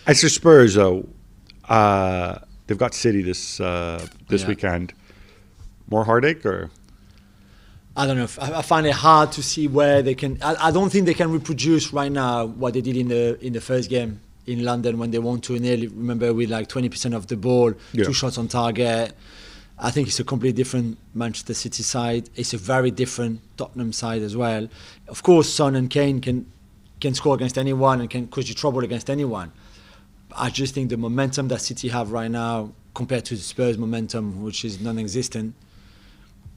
As for Spurs, though, they've got City this weekend. More heartache, or? I don't know. I find it hard to see where they can. I don't think they can reproduce right now what they did in the first game in London when they won 2-0. Remember, with like 20% of the ball, 2 shots on target. I think it's a completely different Manchester City side. It's a very different Tottenham side as well. Of course, Son and Kane can score against anyone and can cause you trouble against anyone. I just think the momentum that City have right now compared to the Spurs momentum, which is non-existent,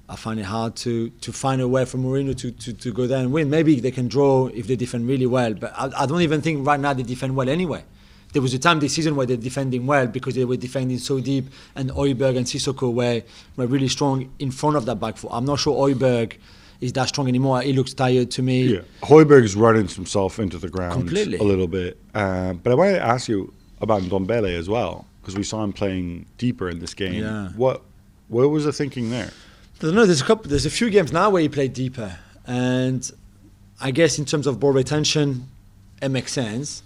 I find it hard to find a way for Mourinho to go there and win. Maybe they can draw if they defend really well, but I don't even think right now they defend well anyway. There was a time this season where they're defending well because they were defending so deep, and Højbjerg and Sissoko were really strong in front of that back four. I'm not sure Højbjerg is that strong anymore. He looks tired to me. Yeah, Højbjerg's running himself into the ground completely a little bit. But I wanted to ask you about Ndombele as well, because we saw him playing deeper in this game. Yeah. What was the thinking there? I don't know. There's a few games now where he played deeper, and I guess in terms of ball retention, it makes sense.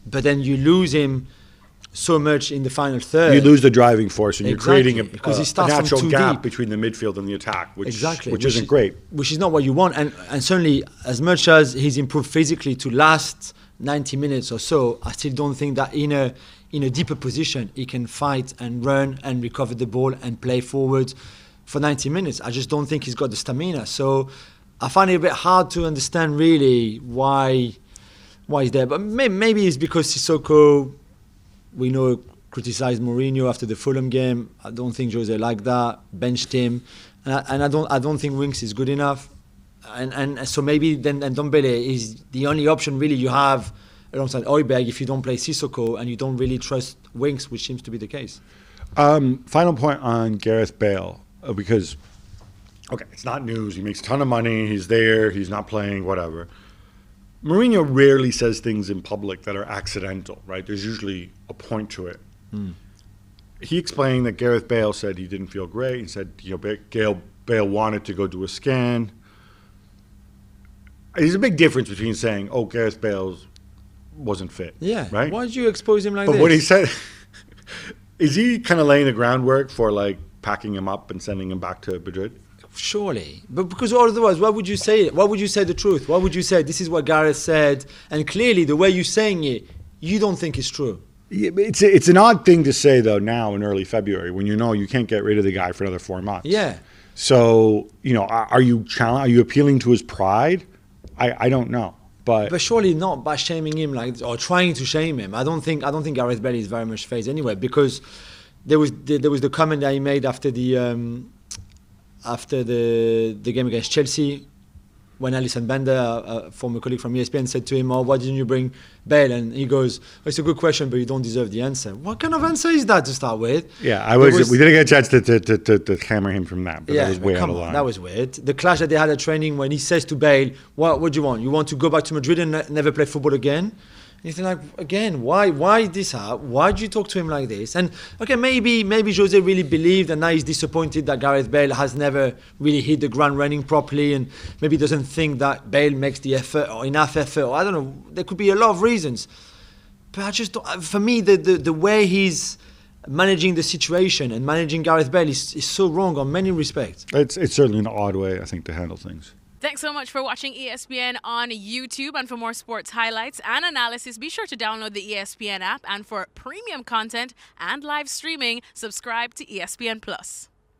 But then you lose him so much in the final third. You lose the driving force, and exactly, you're creating a natural gap deep between the midfield and the attack, which exactly. isn't great. Which is not what you want. And certainly, as much as he's improved physically to last 90 minutes or so, I still don't think that in a deeper position he can fight and run and recover the ball and play forward for 90 minutes. I just don't think he's got the stamina. So I find it a bit hard to understand really why he's there. But maybe it's because Sissoko, we know, criticised Mourinho after the Fulham game. I don't think Jose liked that, benched him. And I don't think Winks is good enough. And so maybe then Ndombele is the only option really you have alongside Højbjerg if you don't play Sissoko and you don't really trust Winks, which seems to be the case. Final point on Gareth Bale, because, okay, it's not news. He makes a ton of money. He's there. He's not playing, whatever. Mourinho rarely says things in public that are accidental, right? There's usually a point to it. He explained that Gareth Bale said he didn't feel great. He said, Bale wanted to go do a scan. There's a big difference between saying, Gareth Bale wasn't fit. Yeah. Right? Why did you expose him like this? But what he said, is he kind of laying the groundwork for like packing him up and sending him back to Madrid? Surely. But because otherwise, why would you say it? Why would you say the truth? Why would you say this is what Gareth said? And clearly, the way you're saying it, you don't think it's true. Yeah, it's an odd thing to say, though, now in early February when you know you can't get rid of the guy for another 4 months. Yeah. So, are you appealing to his pride? I don't know. But surely not by shaming him or trying to shame him. I don't think Gareth Bale is very much phased anyway, because there was the comment that he made after the game against Chelsea, when Alisson Bender, a former colleague from ESPN, said to him, why didn't you bring Bale? And he goes, it's a good question, but you don't deserve the answer. What kind of answer is that to start with? Yeah, we didn't get a chance to hammer him from that, but that was way out of line. That was weird. The clash that they had at training when he says to Bale, what do you want? You want to go back to Madrid and never play football again? You think, like, again, why this up? Why did you talk to him like this? And okay, maybe Jose really believed, and now he's disappointed that Gareth Bale has never really hit the ground running properly, and maybe doesn't think that Bale makes the effort or enough effort. Or I don't know. There could be a lot of reasons, but I just don't, for me, the way he's managing the situation and managing Gareth Bale is so wrong on many respects. It's certainly an odd way, I think, to handle things. Thanks so much for watching ESPN on YouTube. And for more sports highlights and analysis, be sure to download the ESPN app. And for premium content and live streaming, subscribe to ESPN Plus.